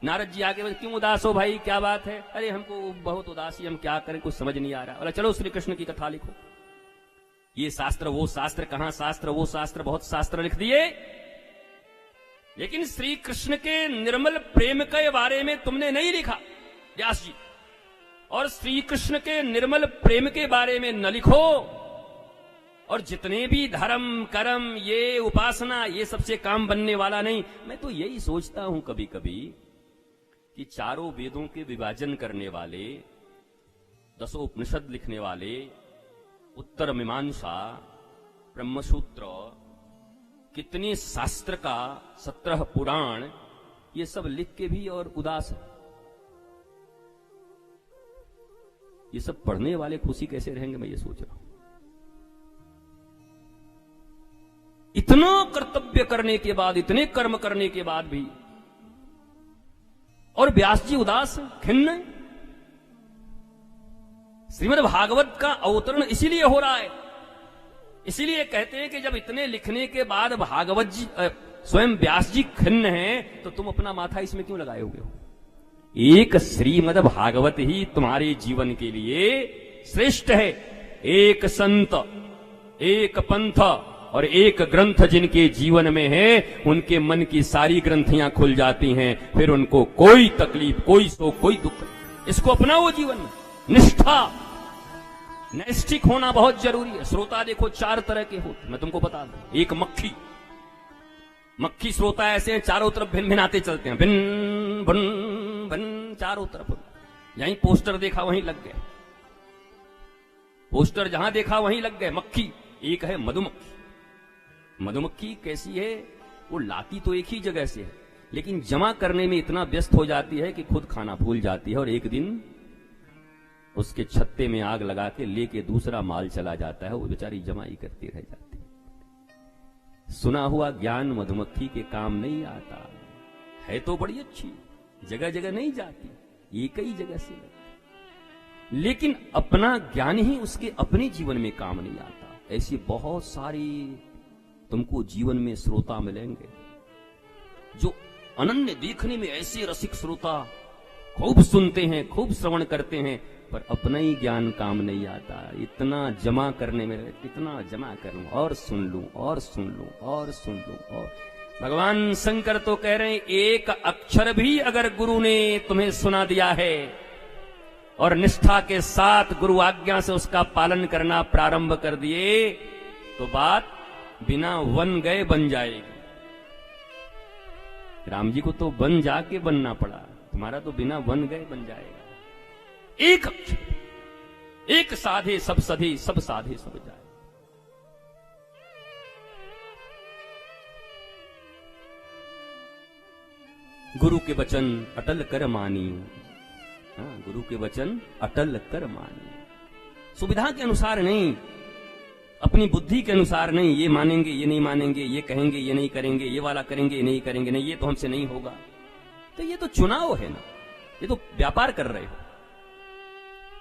नारद जी आगे बोले, क्यों उदास हो भाई, क्या बात है? अरे हमको बहुत उदासी, हम क्या करें, कुछ समझ नहीं आ रहा। बोला चलो श्री कृष्ण की कथा लिखो। ये शास्त्र वो शास्त्र, कहां शास्त्र वो शास्त्र, बहुत शास्त्र लिख दिए, लेकिन श्री कृष्ण के निर्मल प्रेम के बारे में तुमने नहीं लिखा व्यास जी। और श्री कृष्ण के निर्मल प्रेम के बारे में न लिखो, और जितने भी धर्म कर्म ये उपासना ये सबसे काम बनने वाला नहीं। मैं तो यही सोचता हूं कभी कभी कि चारों वेदों के विभाजन करने वाले, 10 उपनिषद लिखने वाले, उत्तर मीमांसा, ब्रह्मसूत्र, कितने शास्त्र का 17 पुराण, ये सब लिख के भी और उदास है। ये सब पढ़ने वाले खुशी कैसे रहेंगे, मैं ये सोच रहा हूं। इतना कर्तव्य करने के बाद, इतने कर्म करने के बाद भी, और व्यास जी उदास खिन्न। श्रीमद् भागवत का अवतरण इसीलिए हो रहा है, इसीलिए कहते हैं कि जब इतने लिखने के बाद भागवत जी स्वयं व्यास जी खिन्न हैं, तो तुम अपना माथा इसमें क्यों लगाए हुए हो? एक श्रीमद् भागवत ही तुम्हारे जीवन के लिए श्रेष्ठ है। एक संत, एक पंथ और एक ग्रंथ जिनके जीवन में है, उनके मन की सारी ग्रंथियां खुल जाती हैं, फिर उनको कोई तकलीफ, कोई शोक, कोई दुख। इसको अपनाओ जीवन में। निष्ठा, नैष्ठिक होना बहुत जरूरी है। श्रोता देखो 4 तरह के होते, मैं तुमको बता दूं। एक मक्खी श्रोता ऐसे हैं, चारों तरफ भिन भिनाते चलते हैं, भिन भिन भिन, चारों तरफ। यहीं पोस्टर देखा वहीं लग गए, पोस्टर जहां देखा वहीं लग गए। मक्खी। एक है मधुमक्खी। मधुमक्खी कैसी है? वो लाती तो एक ही जगह से है, लेकिन जमा करने में इतना व्यस्त हो जाती है कि खुद खाना भूल जाती है, और एक दिन उसके छत्ते में आग लगा के लेके दूसरा माल चला जाता है, वो बेचारी जमाई करती रह जाती है। सुना हुआ ज्ञान मधुमक्खी के काम नहीं आता है, तो बड़ी अच्छी, जगह जगह नहीं जाती, एक ही जगह से लगती, लेकिन अपना ज्ञान ही उसके अपने जीवन में काम नहीं आता। ऐसी बहुत सारी तुमको जीवन में श्रोता मिलेंगे जो अनन्य, देखने में ऐसे रसिक श्रोता, खूब सुनते हैं, खूब श्रवण करते हैं, पर अपना ही ज्ञान काम नहीं आता। इतना जमा करने में, कितना जमा करूं और सुन लूं और सुन लूं और सुन लूं। और भगवान शंकर तो कह रहे हैं, एक अक्षर भी अगर गुरु ने तुम्हें सुना दिया है और निष्ठा के साथ गुरु आज्ञा से उसका पालन करना प्रारंभ कर दिए, तो बात बिना वन गए बन जाएगी। राम जी को तो वन जाके बनना पड़ा, तुम्हारा तो बिना वन गए बन जाएगा। एक अक्षर, एक साधे सब सधे, सब साधे सब जाए। गुरु के वचन अटल कर मानी। हाँ, गुरु के वचन अटल कर मानी। सुविधा के अनुसार नहीं, अपनी बुद्धि के अनुसार नहीं, ये मानेंगे ये नहीं मानेंगे, ये कहेंगे ये नहीं करेंगे, ये वाला करेंगे ये नहीं करेंगे, नहीं ये तो हमसे नहीं होगा। तो ये तो चुनाव है ना, ये तो व्यापार कर रहे हो,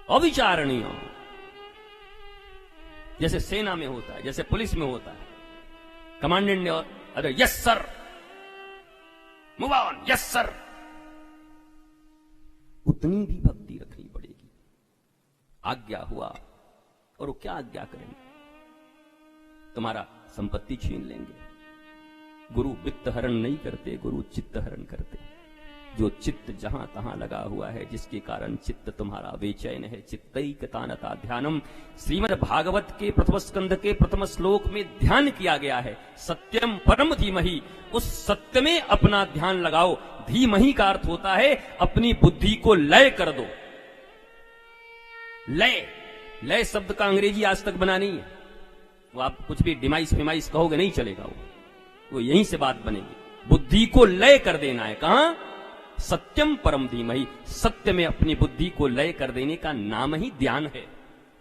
अविचारणीय। जैसे सेना में होता है, जैसे पुलिस में होता है, कमांडेंट ने अरे yes sir, move on, yes sir. उतनी भी भक्ति रखनी पड़ेगी। आज्ञा हुआ, और वो क्या आज्ञा करेंगे? तुम्हारा संपत्ति छीन लेंगे। गुरु वित्त हरण नहीं करते, गुरु चित्त हरण करते। जो चित्त जहां तहां लगा हुआ है, जिसके कारण चित्त तुम्हारा बेचैन है, चित्तैकतानता ध्यानम। श्रीमद् भागवत के प्रथम स्कंध के प्रथम श्लोक में ध्यान किया गया है, सत्यम परम धीमहि। उस सत्य में अपना ध्यान लगाओ। धीमहि का अर्थ होता है अपनी बुद्धि को लय कर दो। लय, लय शब्द का अंग्रेजी आज तक बना नहीं है। वो आप कुछ भी डिमाइस फिमाइस कहोगे नहीं चलेगा, वो यहीं से बात बनेगी। बुद्धि को लय कर देना है। कहां? सत्यम परम धीमहि। सत्य में अपनी बुद्धि को लय कर देने का नाम ही ध्यान है।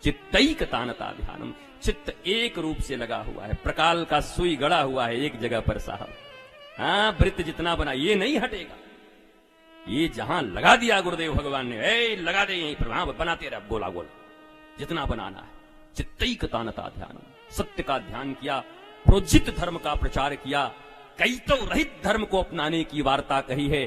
चित्तैकतानता ध्यानम। चित्त एक रूप से लगा हुआ है, प्रकाल का सुई गड़ा हुआ है एक जगह पर साहब। हाँ, वृत्त जितना बना ये नहीं हटेगा। ये जहां लगा दिया गुरुदेव भगवान ने, लगा दे यहीं पर, वहां बनाते रहे गोला गोला, जितना बनाना है। चित्तैकतानता ध्यानम। सत्य का ध्यान किया, प्रोजित धर्म का प्रचार किया, कई तो रहित धर्म को अपनाने की वार्ता कही है।